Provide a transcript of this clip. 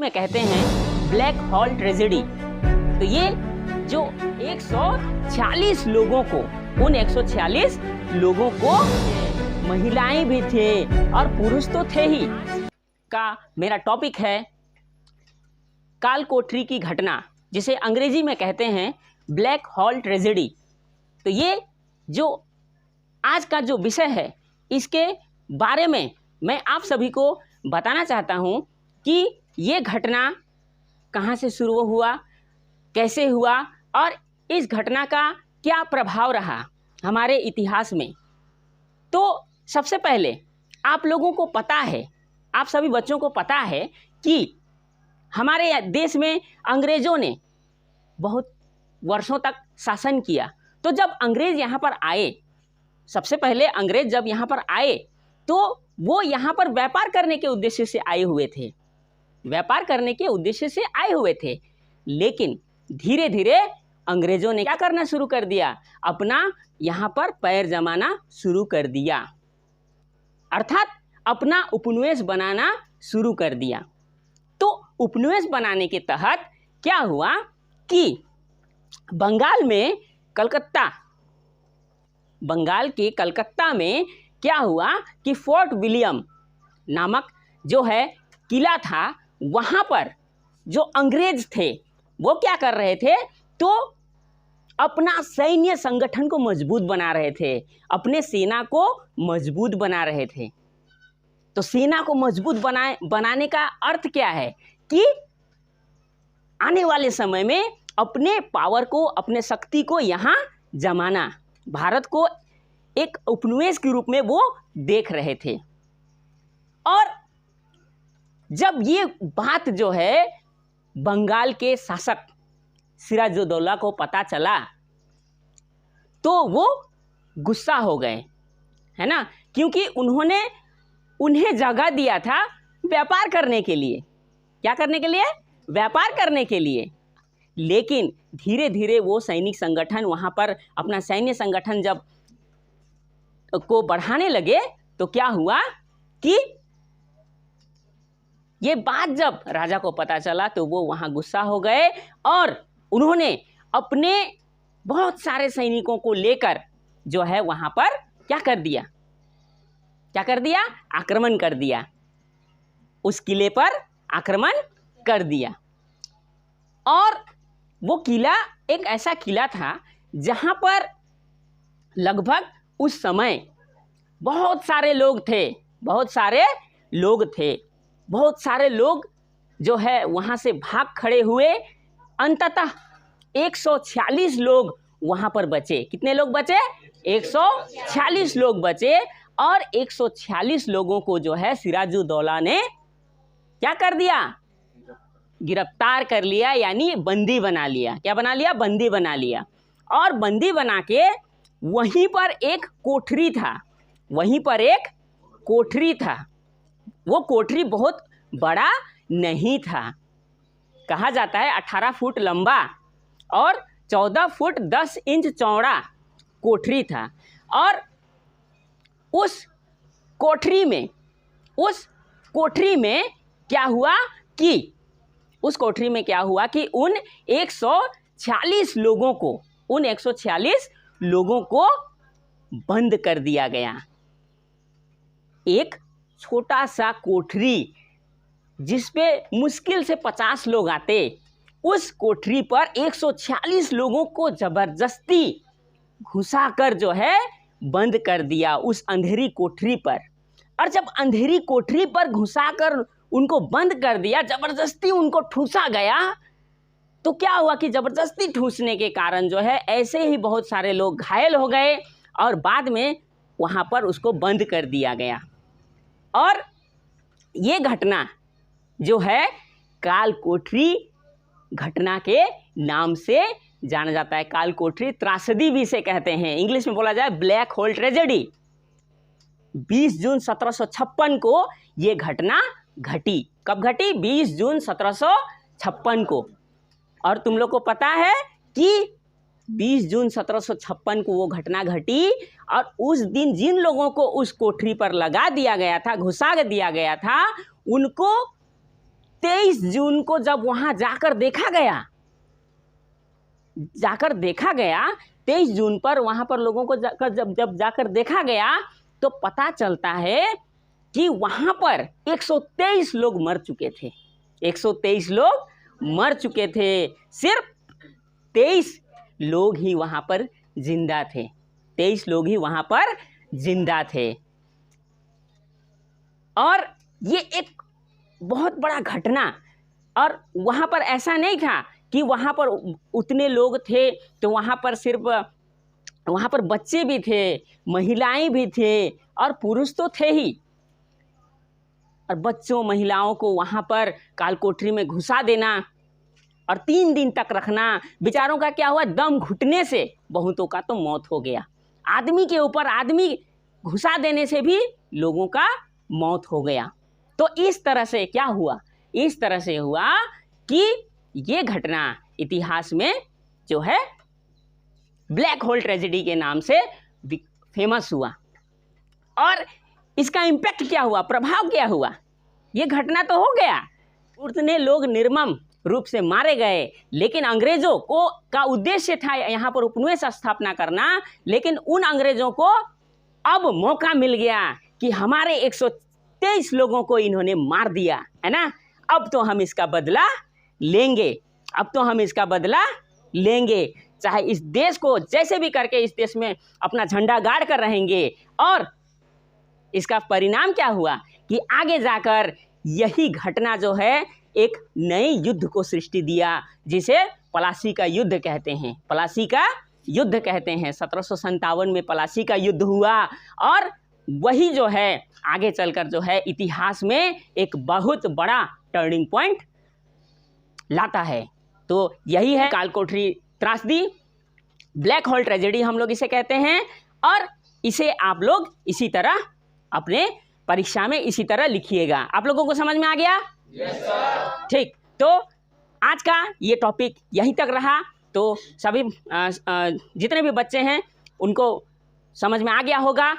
में कहते हैं ब्लैक होल ट्रेजेडी। तो ये जो 146 लोगों को, उन 146 लोगों को महिलाएं भी थे और पुरुष तो थे ही का मेरा टॉपिक है काल कोठरी की घटना, जिसे अंग्रेजी में कहते हैं ब्लैक होल ट्रेजेडी। तो ये जो आज का जो विषय है, इसके बारे में मैं आप सभी को बताना चाहता हूँ कि ये घटना कहाँ से शुरू हुआ, कैसे हुआ और इस घटना का क्या प्रभाव रहा हमारे इतिहास में। तो सबसे पहले आप लोगों को पता है, आप सभी बच्चों को पता है कि हमारे देश में अंग्रेज़ों ने बहुत वर्षों तक शासन किया। तो जब अंग्रेज़ यहाँ पर आए, सबसे पहले अंग्रेज़ जब यहाँ पर आए तो वो यहाँ पर व्यापार करने के उद्देश्य से आए हुए थे, व्यापार करने के उद्देश्य से आए हुए थे। लेकिन धीरे धीरे अंग्रेज़ों ने क्या करना शुरू कर दिया, अपना यहाँ पर पैर जमाना शुरू कर दिया, अर्थात अपना उपनिवेश बनाना शुरू कर दिया। तो उपनिवेश बनाने के तहत क्या हुआ कि बंगाल के कलकत्ता में क्या हुआ कि फोर्ट विलियम नामक जो है किला था, वहाँ पर जो अंग्रेज थे वो क्या कर रहे थे, तो अपना सैन्य संगठन को मजबूत बना रहे थे, अपने सेना को मजबूत बना रहे थे। तो सेना को मजबूत बनाने का अर्थ क्या है कि आने वाले समय में अपने पावर को, अपने शक्ति को यहाँ जमाना, भारत को एक उपनिवेश के रूप में वो देख रहे थे। और जब ये बात जो है बंगाल के शासक सिराजुद्दौला को पता चला तो वो गुस्सा हो गए, है ना, क्योंकि उन्हें जगह दिया था व्यापार करने के लिए। क्या करने के लिए? व्यापार करने के लिए। लेकिन धीरे धीरे वो सैनिक संगठन वहाँ पर अपना सैन्य संगठन जब को बढ़ाने लगे तो क्या हुआ कि ये बात जब राजा को पता चला तो वो वहाँ गुस्सा हो गए और उन्होंने अपने बहुत सारे सैनिकों को लेकर जो है वहाँ पर क्या कर दिया, आक्रमण कर दिया, उस किले पर आक्रमण कर दिया। और वो किला एक ऐसा किला था जहाँ पर लगभग उस समय बहुत सारे लोग जो है वहाँ से भाग खड़े हुए। अंततः 146 लोग वहाँ पर बचे। कितने लोग बचे? 146 लोग बचे। और 146 लोगों को जो है सिराजुद्दौला ने क्या कर दिया, गिरफ्तार कर लिया, यानी बंदी बना लिया। क्या बना लिया? बंदी बना लिया। और बंदी बना के वहीं पर एक कोठरी था, वो कोठरी बहुत बड़ा नहीं था। कहा जाता है 18 फुट लंबा और 14 फुट 10 इंच चौड़ा कोठरी था। और उस कोठरी में क्या हुआ कि उन 146 लोगों को बंद कर दिया गया। एक छोटा सा कोठरी जिस पे मुश्किल से 50 लोग आते, उस कोठरी पर 146 लोगों को जबरदस्ती घुसाकर जो है बंद कर दिया, उस अंधेरी कोठरी पर। और जब अंधेरी कोठरी पर घुसाकर उनको बंद कर दिया, जबरदस्ती उनको ठूसा गया, तो क्या हुआ कि जबरदस्ती ठूसने के कारण जो है ऐसे ही बहुत सारे लोग घायल हो गए और बाद में वहाँ पर उसको बंद कर दिया गया। और ये घटना जो है काल कोठरी घटना के नाम से जाना जाता है। काल कोठरी त्रासदी भी इसे कहते हैं, इंग्लिश में बोला जाए ब्लैक होल ट्रेजेडी। 20 जून 1756 को ये घटना घटी। कब घटी? 20 जून 1756 को। और तुम लोग को पता है कि 20 जून 1756 को वो घटना घटी और उस दिन जिन लोगों को उस कोठरी पर लगा दिया गया था, घुसा दिया गया था, उनको 23 जून को जब वहां जाकर देखा गया 23 जून पर वहां पर लोगों को जब जाकर देखा गया तो पता चलता है कि वहां पर 123 लोग मर चुके थे। 123 लोग मर चुके थे, सिर्फ 23 लोग ही वहां पर जिंदा थे। 23 लोग ही वहां पर जिंदा थे। और ये एक बहुत बड़ा घटना, और वहां पर ऐसा नहीं था कि वहां पर उतने लोग थे तो वहां पर सिर्फ वहां पर बच्चे भी थे, महिलाएं भी थे और पुरुष तो थे ही। और बच्चों महिलाओं को वहां पर काल कोठरी में घुसा देना और 3 दिन तक रखना। बेचारों का क्या हुआ, दम घुटने से बहुतों का तो मौत हो गया। आदमी के ऊपर आदमी घुसा देने से भी लोगों का मौत हो गया। तो इस तरह से क्या हुआ, इस तरह से हुआ कि ये घटना इतिहास में जो है ब्लैक होल ट्रेजेडी के नाम से फेमस हुआ। और इसका इम्पैक्ट क्या हुआ, प्रभाव क्या हुआ। ये घटना तो हो गया, उतने लोग निर्मम रूप से मारे गए, लेकिन अंग्रेजों को का उद्देश्य था यहाँ पर उपनिवेश स्थापना करना। लेकिन उन अंग्रेजों को अब मौका मिल गया कि हमारे 123 लोगों को इन्होंने मार दिया है ना, अब तो हम इसका बदला लेंगे, अब तो हम इसका बदला लेंगे। चाहे इस देश को जैसे भी करके इस देश में अपना झंडा गाड़ कर रहेंगे। और इसका परिणाम क्या हुआ कि आगे जाकर यही घटना जो है एक नए युद्ध को सृष्टि दिया, जिसे पलासी का युद्ध कहते हैं। पलासी का युद्ध कहते हैं। 1757 में पलासी का युद्ध हुआ और वही जो है आगे चलकर जो है इतिहास में एक बहुत बड़ा टर्निंग पॉइंट लाता है। तो यही है काल कोठरी त्रासदी, ब्लैक होल ट्रेजेडी हम लोग इसे कहते हैं। और इसे आप लोग इसी तरह अपने परीक्षा में इसी तरह लिखिएगा। आप लोगों को समझ में आ गया? Yes sir. ठीक, तो आज का ये टॉपिक यहीं तक रहा। तो सभी जितने भी बच्चे हैं उनको समझ में आ गया होगा।